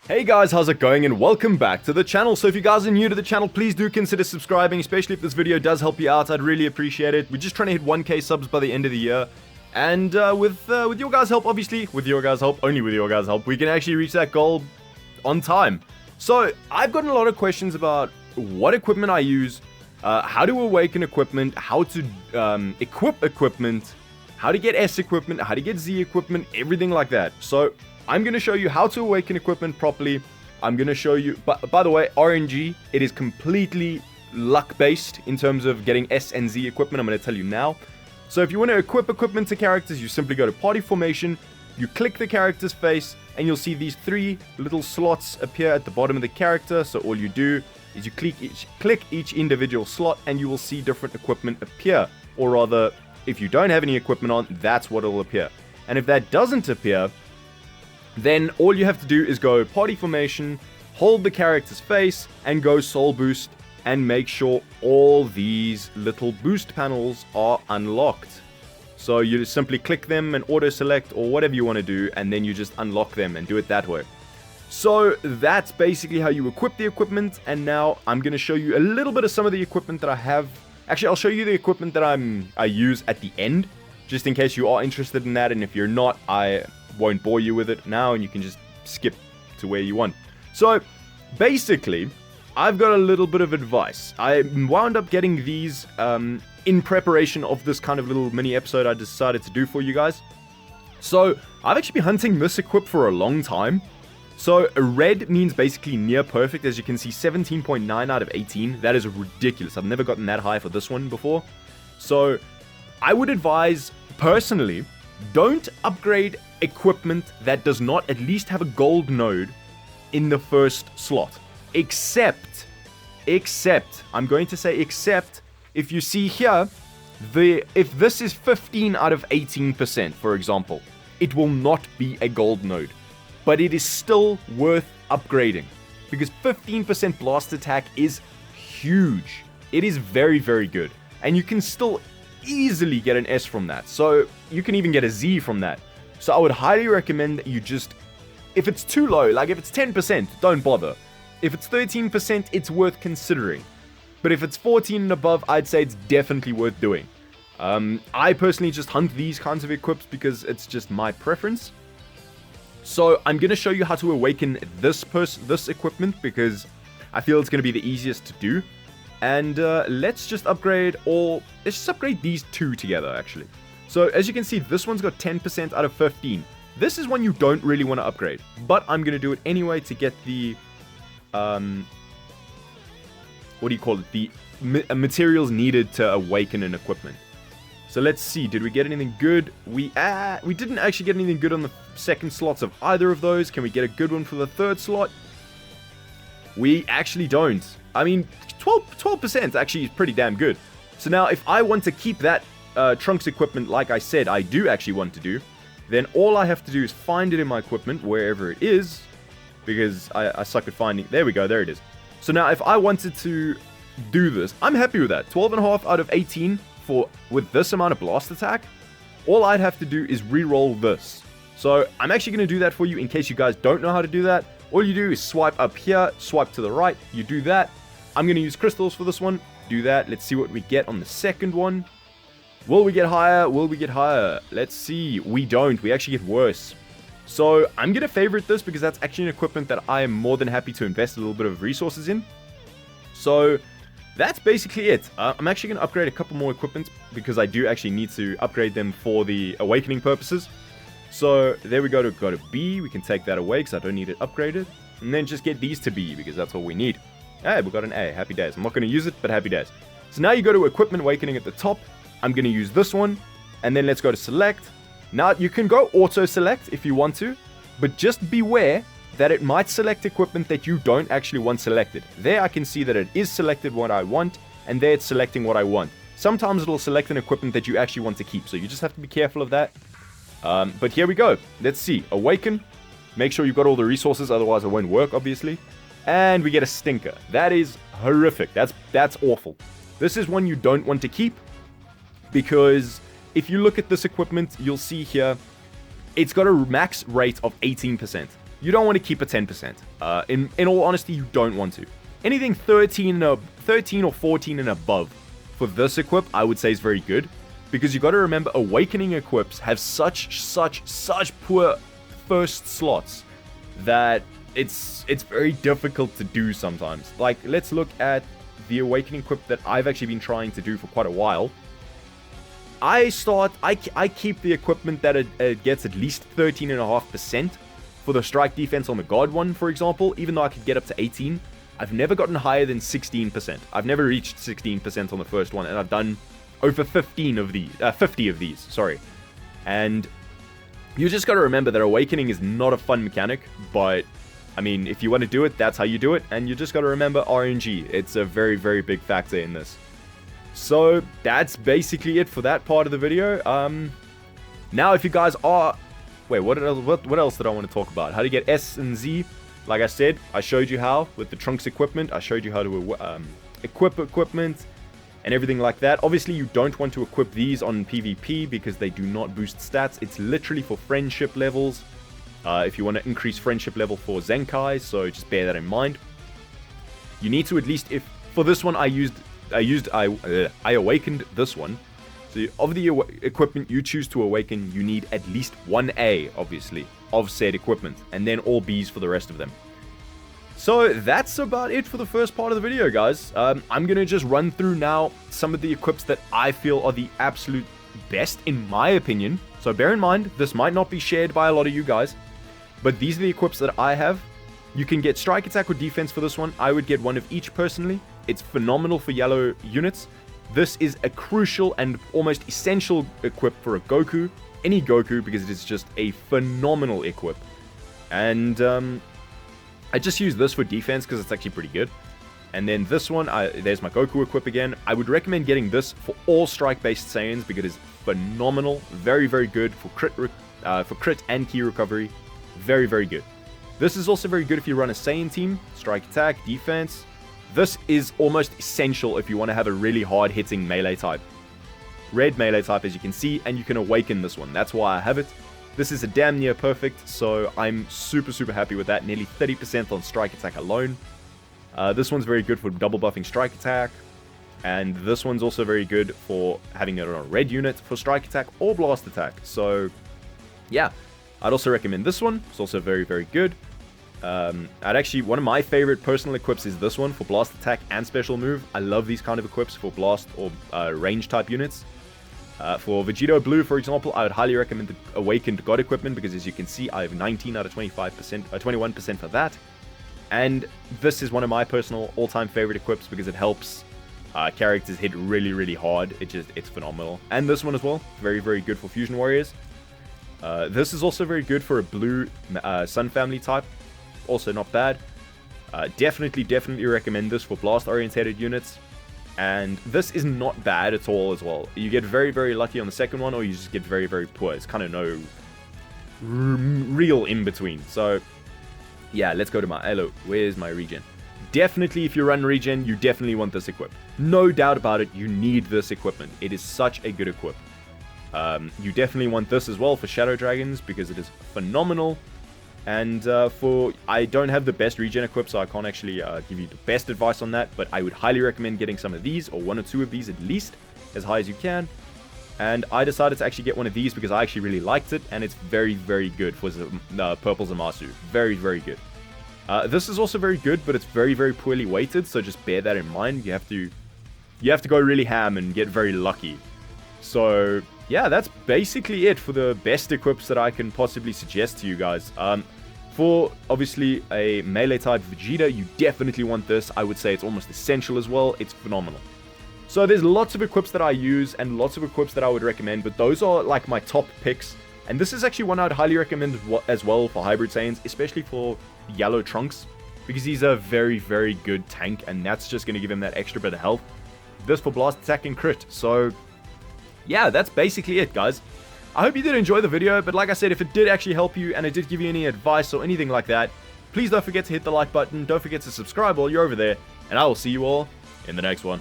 Hey guys, how's it going, and welcome back to the channel. So if you guys are new to the channel, please do consider subscribing, especially if this video does help you out. I'd really appreciate it. We're just trying to hit 1k subs by the end of the year, and with your guys' help, obviously, only with your guys' help, we can actually reach that goal on time. So I've gotten a lot of questions about what equipment I use, how to awaken equipment, how to equip equipment, how to get S equipment, how to get Z equipment, everything like that. So I'm going to show you how to awaken equipment properly. I'm going to show you, by the way, RNG, it is completely luck-based in terms of getting S and Z equipment. I'm going to tell you now. So if you want to equip equipment to characters, you simply go to party formation, you click the character's face, and you'll see these three little slots appear at the bottom of the character. So all you do is you click each individual slot, and you will see different equipment appear. Or rather, if you don't have any equipment on, that's what will appear. And if that doesn't appear, then all you have to do is go party formation, hold the character's face, and go soul boost, and make sure all these little boost panels are unlocked. So you just simply click them and auto select or whatever you want to do, and then you just unlock them and do it that way. So that's basically how you equip the equipment, and now I'm going to show you a little bit of some of the equipment that I have. Actually, I'll show you the equipment that I use at the end, just in case you are interested in that, and if you're not, I won't bore you with it now, and you can just skip to where you want. So basically, I've got a little bit of advice. I wound up getting these in preparation of this kind of little mini episode I decided to do for you guys. So I've actually been hunting this equip for a long time. So red means basically near perfect. As you can see, 17.9 out of 18. That is ridiculous. I've never gotten that high for this one before. So I would advise, personally, don't upgrade equipment that does not at least have a gold node in the first slot. Except, I'm going to say except, if you see here, if this is 15 out of 18%, for example, it will not be a gold node. But it is still worth upgrading, because 15% blast attack is huge. It is very, very good. And you can still easily get an S from that. So you can even get a Z from that. So I would highly recommend that you just, if it's too low, like if it's 10%, don't bother. If it's 13%, it's worth considering. But if it's 14 and above, I'd say it's definitely worth doing. I personally just hunt these kinds of equips because it's just my preference. So I'm going to show you how to awaken this equipment, because I feel it's going to be the easiest to do. And let's just upgrade these two together, actually. So as you can see, this one's got 10% out of 15. This is one you don't really want to upgrade, but I'm going to do it anyway to get the, the materials needed to awaken an equipment. So let's see, did we get anything good? We didn't actually get anything good on the second slots of either of those. Can we get a good one for the third slot? We actually don't. I mean, 12% actually is pretty damn good. So now if I want to keep that Trunks equipment, like I said, I do actually want to do, then all I have to do is find it in my equipment, wherever it is, because I suck at finding. There we go, there it is. So now if I wanted to do this, I'm happy with that. 12.5 out of 18 with this amount of blast attack. All I'd have to do is re-roll this. So I'm actually going to do that for you in case you guys don't know how to do that. All you do is swipe up here, swipe to the right, you do that. I'm going to use crystals for this one. Do that. Let's see what we get on the second one. Will we get higher? Will we get higher? Let's see. We don't. We actually get worse. So I'm going to favorite this because that's actually an equipment that I am more than happy to invest a little bit of resources in. So that's basically it. I'm actually going to upgrade a couple more equipment because I do actually need to upgrade them for the awakening purposes. So there we go to B. We can take that away because I don't need it upgraded. And then just get these to B because that's all we need. Hey, we got an A. Happy days. I'm not going to use it, but happy days. So now you go to Equipment Awakening at the top. I'm going to use this one. And then let's go to Select. Now, you can go Auto-Select if you want to. But just beware that it might select equipment that you don't actually want selected. There I can see that it is selected what I want. And there it's selecting what I want. Sometimes it'll select an equipment that you actually want to keep. So you just have to be careful of that. But here we go. Let's see. Awaken. Make sure you've got all the resources. Otherwise it won't work, obviously. And we get a stinker. That is horrific. That's awful. This is one you don't want to keep, because if you look at this equipment, you'll see here, it's got a max rate of 18%. you don't want to keep a 10%. In all honesty, you don't want to. Anything 13 or 14 and above for this equip, I would say is very good. Because you got to remember, Awakening equips have such poor first slots that it's very difficult to do sometimes. Like, let's look at the Awakening equip that I've actually been trying to do for quite a while. I keep the equipment that it gets at least 13.5% for the strike defense on the God one, for example, even though I could get up to 18. I've never gotten higher than 16%. I've never reached 16% on the first one, and I've done over 50 of these, sorry. And you just got to remember that Awakening is not a fun mechanic, but I mean, if you want to do it, that's how you do it, and you just got to remember RNG. It's a very, very big factor in this. So that's basically it for that part of the video. Now, if you guys are... Wait, what else did I want to talk about? How to get S and Z. Like I said, I showed you how with the Trunks equipment. I showed you how to equip equipment and everything like that. Obviously, you don't want to equip these on PvP because they do not boost stats. It's literally for friendship levels. If you want to increase friendship level for Zenkai, so just bear that in mind. You need to at least, if for this one I awakened this one. So of the equipment you choose to awaken, you need at least one A, obviously, of said equipment, and then all Bs for the rest of them. So that's about it for the first part of the video, guys. I'm going to just run through now some of the equips that I feel are the absolute best, in my opinion. So bear in mind, this might not be shared by a lot of you guys, but these are the equips that I have. You can get strike, attack, or defense for this one. I would get one of each personally. It's phenomenal for yellow units. This is a crucial and almost essential equip for a Goku, any Goku, because it is just a phenomenal equip. And I just use this for defense because it's actually pretty good. And then this one, there's my Goku equip again. I would recommend getting this for all strike-based Saiyans because it is phenomenal. Very, very good for crit and key recovery. Very, very good. This is also very good if you run a Saiyan team. Strike, attack, defense. This is almost essential if you want to have a really hard-hitting melee type. Red melee type, as you can see, and you can awaken this one. That's why I have it. This is a damn near perfect, so I'm super, super happy with that. Nearly 30% on strike attack alone. This one's very good for double buffing strike attack. And this one's also very good for having it on a red unit for strike attack or blast attack. So, yeah. I'd also recommend this one. It's also very, very good. One of my favorite personal equips is this one for blast attack and special move. I love these kind of equips for blast or range type units. For Vegito Blue, for example, I would highly recommend the Awakened God equipment because, as you can see, I have 19 out of 21% for that. And this is one of my personal all-time favorite equips because it helps characters hit really, really hard. It's phenomenal. And this one as well, very, very good for Fusion Warriors. This is also very good for a blue Sun family type. Also not bad. Definitely recommend this for blast-orientated units. And this is not bad at all as well. You get very, very lucky on the second one, or you just get very, very poor. It's kind of no real in-between. So, yeah, let's go to my... Hello, where's my regen? Definitely, if you run regen, you definitely want this equip. No doubt about it, you need this equipment. It is such a good equip. You definitely want this as well for Shadow Dragons, because it is phenomenal. And I don't have the best regen equip, so I can't actually give you the best advice on that, but I would highly recommend getting some of these, or one or two of these at least, as high as you can. And I decided to actually get one of these because I actually really liked it, and it's very, very good for Purple Zamasu. Very, very good. This is also very good, but it's very, very poorly weighted, so just bear that in mind. You have to go really ham and get very lucky. So, yeah, that's basically it for the best equips that I can possibly suggest to you guys. For, obviously, a melee type Vegeta, you definitely want this. I would say it's almost essential as well. It's phenomenal. So there's lots of equips that I use and lots of equips that I would recommend, but those are like my top picks. And this is actually one I would highly recommend as well for Hybrid Saiyans, especially for Yellow Trunks, because he's a very, very good tank, and that's just going to give him that extra bit of health. This for blast attack and crit. So, yeah, that's basically it, guys. I hope you did enjoy the video, but like I said, if it did actually help you and it did give you any advice or anything like that, please don't forget to hit the like button, don't forget to subscribe while you're over there, and I will see you all in the next one.